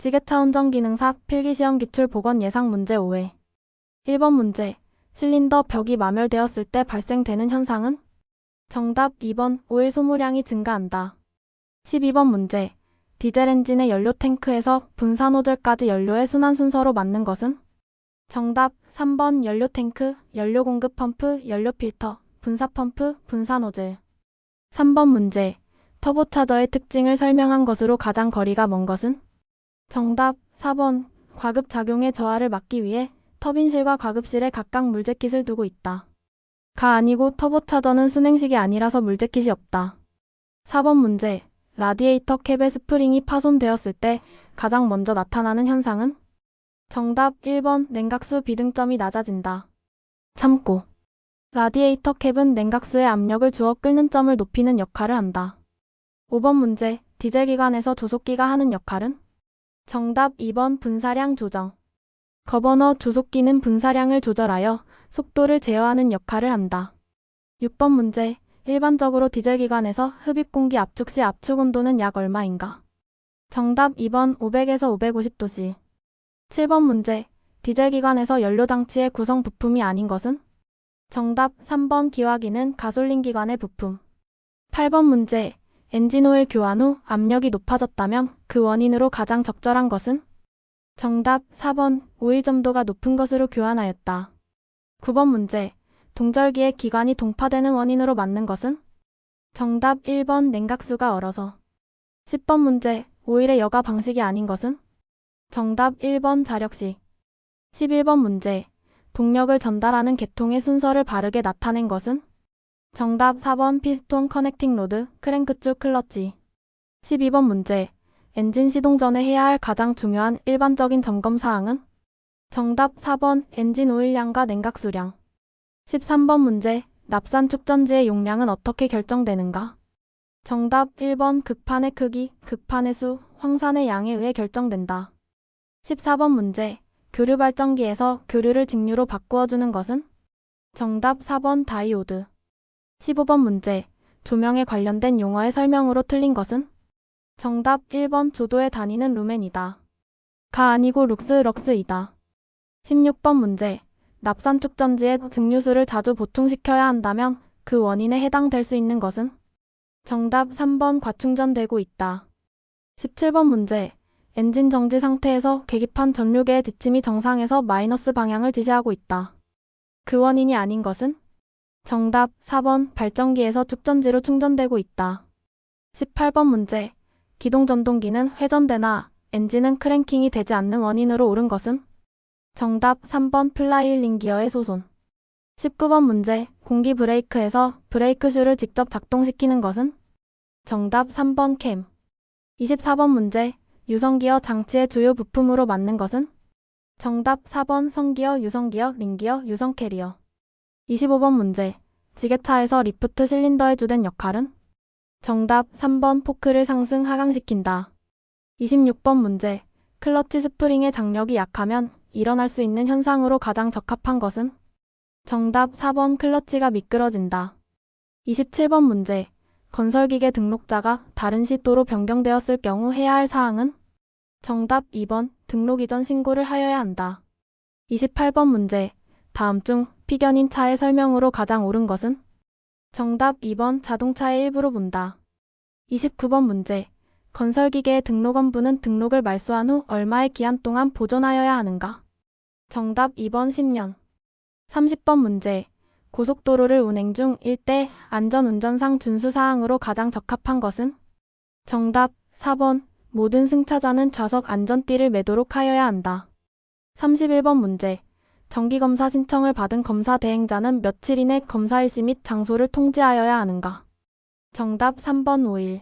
지게차 운전기능사 필기시험 기출 보건 예상 문제 5회. 1번 문제. 실린더 벽이 마멸되었을 때 발생되는 현상은? 정답 2번 오일 소모량이 증가한다. 12번 문제. 디젤 엔진의 연료 탱크에서 분사 노즐까지 연료의 순환 순서로 맞는 것은? 정답 3번 연료 탱크, 연료 공급 펌프, 연료 필터, 분사 펌프, 분사 노즐. 3번 문제. 터보차저의 특징을 설명한 것으로 가장 거리가 먼 것은? 정답 4번 과급 작용의 저하를 막기 위해 터빈실과 과급실에 각각 물재킷을 두고 있다. 가 아니고 터보차저는 순행식이 아니라서 물재킷이 없다. 4번 문제. 라디에이터 캡의 스프링이 파손되었을 때 가장 먼저 나타나는 현상은? 정답 1번 냉각수 비등점이 낮아진다. 참고. 라디에이터 캡은 냉각수의 압력을 주어 끓는 점을 높이는 역할을 한다. 5번 문제. 디젤 기관에서 조속기가 하는 역할은? 정답 2번 분사량 조정. 거버너 조속기는 분사량을 조절하여 속도를 제어하는 역할을 한다. 6번 문제. 일반적으로 디젤 기관에서 흡입 공기 압축 시 압축 온도는 약 얼마인가? 정답 2번 500에서 550도씨. 7번 문제. 디젤 기관에서 연료 장치의 구성 부품이 아닌 것은? 정답 3번 기화기는 가솔린 기관의 부품. 8번 문제. 엔진오일 교환 후 압력이 높아졌다면 그 원인으로 가장 적절한 것은? 정답 4번 오일 점도가 높은 것으로 교환하였다. 9번 문제. 동절기에 기관이 동파되는 원인으로 맞는 것은? 정답 1번 냉각수가 얼어서. 10번 문제. 오일의 여가 방식이 아닌 것은? 정답 1번 자력식. 11번 문제. 동력을 전달하는 계통의 순서를 바르게 나타낸 것은? 정답 4번 피스톤 커넥팅 로드, 크랭크축 클러치. 12번 문제. 엔진 시동 전에 해야 할 가장 중요한 일반적인 점검 사항은? 정답 4번 엔진 오일량과 냉각수량. 13번 문제. 납산 축전지의 용량은 어떻게 결정되는가? 정답 1번 극판의 크기, 극판의 수, 황산의 양에 의해 결정된다. 14번 문제. 교류 발전기에서 교류를 직류로 바꾸어주는 것은? 정답 4번 다이오드. 15번 문제. 조명에 관련된 용어의 설명으로 틀린 것은? 정답 1번 조도에 다니는 루멘이다. 가 아니고 럭스이다. 16번 문제. 납산 축전지에 증류수를 자주 보충시켜야 한다면 그 원인에 해당될 수 있는 것은? 정답 3번 과충전되고 있다. 17번 문제. 엔진 정지 상태에서 계기판 전류계의 지침이 정상에서 마이너스 방향을 지시하고 있다. 그 원인이 아닌 것은? 정답 4번 발전기에서 축전지로 충전되고 있다. 18번 문제. 기동전동기는 회전되나 엔진은 크랭킹이 되지 않는 원인으로 옳은 것은? 정답 3번 플라이휠링 기어의 소손. 19번 문제. 공기 브레이크에서 브레이크 슈를 직접 작동시키는 것은? 정답 3번 캠. 24번 문제. 유성기어 장치의 주요 부품으로 맞는 것은? 정답 4번 성기어, 유성기어, 링기어, 유성 캐리어. 25번 문제. 지게차에서 리프트 실린더에 주된 역할은? 정답 3번 포크를 상승 하강시킨다. 26번 문제. 클러치 스프링의 장력이 약하면 일어날 수 있는 현상으로 가장 적합한 것은? 정답 4번 클러치가 미끄러진다. 27번 문제. 건설기계 등록자가 다른 시도로 변경되었을 경우 해야 할 사항은? 정답 2번 등록 이전 신고를 하여야 한다. 28번 문제. 다음 중 피견인 차의 설명으로 가장 옳은 것은? 정답 2번 자동차의 일부로 본다. 29번 문제. 건설기계의 등록원부는 등록을 말소한 후 얼마의 기한 동안 보존하여야 하는가? 정답 2번 10년. 30번 문제. 고속도로를 운행 중 일대 안전운전상 준수사항으로 가장 적합한 것은? 정답 4번 모든 승차자는 좌석 안전띠를 매도록 하여야 한다. 31번 문제. 정기검사 신청을 받은 검사 대행자는 며칠 이내 검사 일시 및 장소를 통지하여야 하는가? 정답 3번 5일.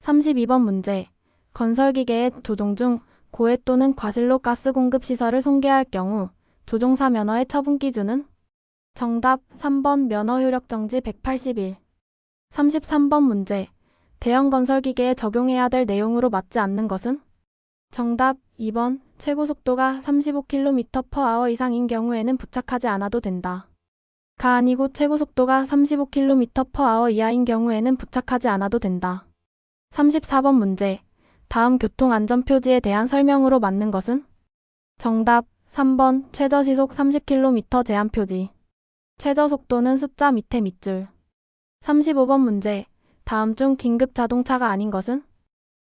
32번 문제. 건설기계의 조종 중 고해 또는 과실로 가스 공급 시설을 손괴할 경우 조종사 면허의 처분 기준은? 정답 3번 면허 효력 정지 180일. 33번 문제. 대형 건설기계에 적용해야 될 내용으로 맞지 않는 것은? 정답 2번 최고 속도가 35km/h 이상인 경우에는 부착하지 않아도 된다. 가 아니고 최고 속도가 35km/h 이하인 경우에는 부착하지 않아도 된다. 34번 문제. 다음 교통안전표지에 대한 설명으로 맞는 것은? 정답 3번 최저시속 30km 제한표지. 최저속도는 숫자 밑에 밑줄. 35번 문제. 다음 중 긴급 자동차가 아닌 것은?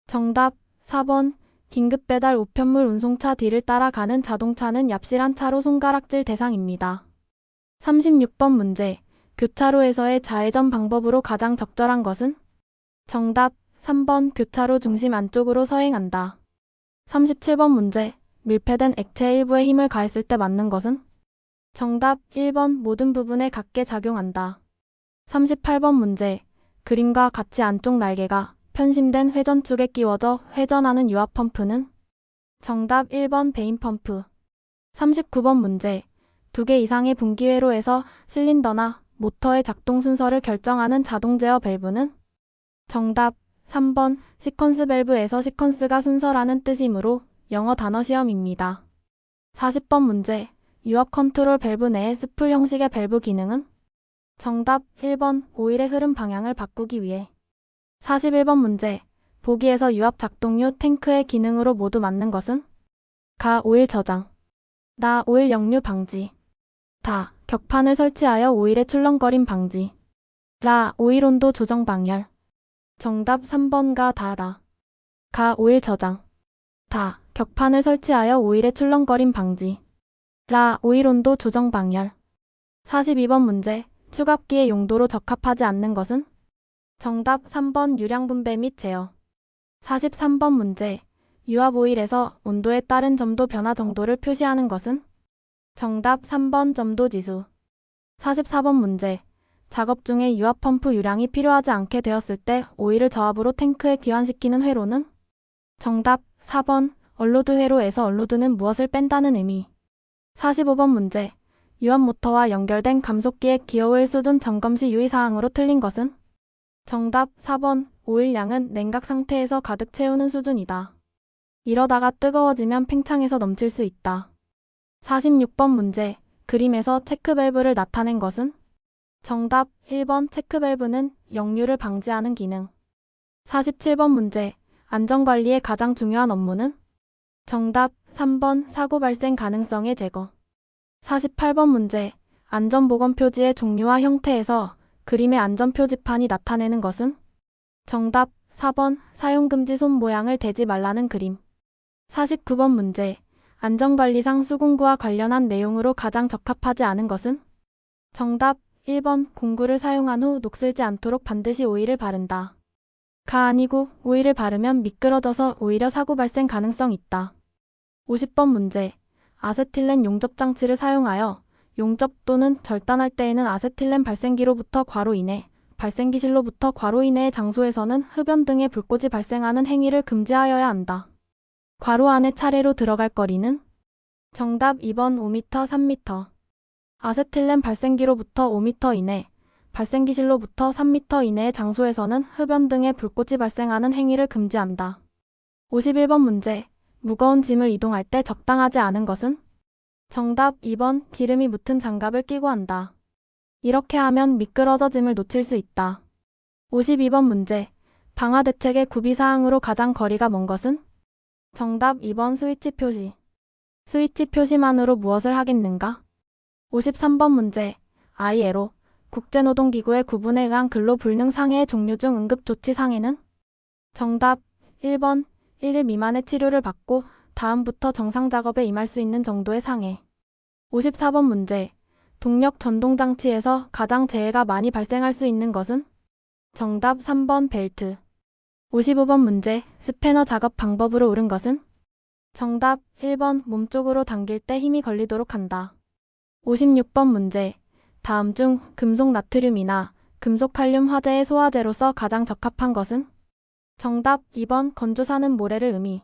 정답 4번 긴급배달 우편물 운송차 뒤를 따라가는 자동차는 얍실한 차로 손가락질 대상입니다. 36번 문제. 교차로에서의 좌회전 방법으로 가장 적절한 것은? 정답 3번 교차로 중심 안쪽으로 서행한다. 37번 문제. 밀폐된 액체 일부에 힘을 가했을 때 맞는 것은? 정답 1번 모든 부분에 같게 작용한다. 38번 문제. 그림과 같이 안쪽 날개가 편심된 회전축에 끼워져 회전하는 유압 펌프는? 정답 1번 베인 펌프. 39번 문제. 2개 이상의 분기회로에서 실린더나 모터의 작동 순서를 결정하는 자동 제어 밸브는? 정답 3번 시퀀스 밸브에서 시퀀스가 순서라는 뜻이므로 영어 단어 시험입니다. 40번 문제. 유압 컨트롤 밸브 내의 스풀 형식의 밸브 기능은? 정답 1번 오일의 흐름 방향을 바꾸기 위해. 41번 문제. 보기에서 유압 작동 후 탱크의 기능으로 모두 맞는 것은? 가 오일 저장. 나 오일 역류 방지. 다 격판을 설치하여 오일의 출렁거림 방지. 라 오일 온도 조정 방열. 정답 3번가 다라. 가 오일 저장. 다 격판을 설치하여 오일의 출렁거림 방지. 라 오일 온도 조정 방열. 42번 문제. 추갑기의 용도로 적합하지 않는 것은? 정답 3번 유량 분배 및 제어. 43번 문제. 유압 오일에서 온도에 따른 점도 변화 정도를 표시하는 것은? 정답 3번 점도 지수. 44번 문제. 작업 중에 유압 펌프 유량이 필요하지 않게 되었을 때 오일을 저압으로 탱크에 귀환시키는 회로는? 정답 4번 얼로드 회로에서 얼로드는 무엇을 뺀다는 의미. 45번 문제. 유압 모터와 연결된 감속기의 기어오일 수준 점검 시 유의사항으로 틀린 것은? 정답 4번 오일 양은 냉각 상태에서 가득 채우는 수준이다. 이러다가 뜨거워지면 팽창해서 넘칠 수 있다. 46번 문제. 그림에서 체크 밸브를 나타낸 것은? 정답 1번 체크 밸브는 역류를 방지하는 기능. 47번 문제. 안전관리의 가장 중요한 업무는? 정답 3번 사고 발생 가능성의 제거. 48번 문제. 안전보건 표지의 종류와 형태에서 그림의 안전표지판이 나타내는 것은? 정답 4번 사용금지 손 모양을 대지 말라는 그림. 49번 문제. 안전관리상 수공구와 관련한 내용으로 가장 적합하지 않은 것은? 정답 1번 공구를 사용한 후 녹슬지 않도록 반드시 오일을 바른다. 가 아니고 오일을 바르면 미끄러져서 오히려 사고 발생 가능성 있다. 50번 문제. 아세틸렌 용접 장치를 사용하여 용접 또는 절단할 때에는 아세틸렌 발생기로부터 괄호 이내, 발생기실로부터 괄호 이내의 장소에서는 흡연 등의 불꽃이 발생하는 행위를 금지하여야 한다. 괄호 안에 차례로 들어갈 거리는? 정답 2번 5m, 3m. 아세틸렌 발생기로부터 5m 이내, 발생기실로부터 3m 이내의 장소에서는 흡연 등의 불꽃이 발생하는 행위를 금지한다. 51번 문제. 무거운 짐을 이동할 때 적당하지 않은 것은? 정답 2번 기름이 묻은 장갑을 끼고 한다. 이렇게 하면 미끄러져 짐을 놓칠 수 있다. 52번 문제. 방화 대책의 구비사항으로 가장 거리가 먼 것은? 정답 2번 스위치 표시. 스위치 표시만으로 무엇을 하겠는가? 53번 문제. ILO 국제노동기구의 구분에 의한 근로불능 상해의 종류 중 응급조치 상해는? 정답 1번 1일 미만의 치료를 받고 다음부터 정상작업에 임할 수 있는 정도의 상해. 54번 문제. 동력 전동장치에서 가장 재해가 많이 발생할 수 있는 것은? 정답 3번 벨트. 55번 문제. 스패너 작업 방법으로 옳은 것은? 정답 1번 몸쪽으로 당길 때 힘이 걸리도록 한다. 56번 문제. 다음 중 금속 나트륨이나 금속 칼륨 화재의 소화제로서 가장 적합한 것은? 정답 2번 건조사는 모래를 의미.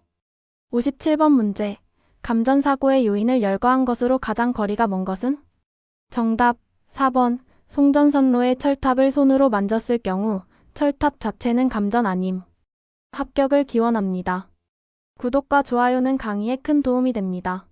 57번 문제. 감전사고의 요인을 열거한 것으로 가장 거리가 먼 것은? 정답 4번 송전선로의 철탑을 손으로 만졌을 경우 철탑 자체는 감전 아님. 합격을 기원합니다. 구독과 좋아요는 강의에 큰 도움이 됩니다.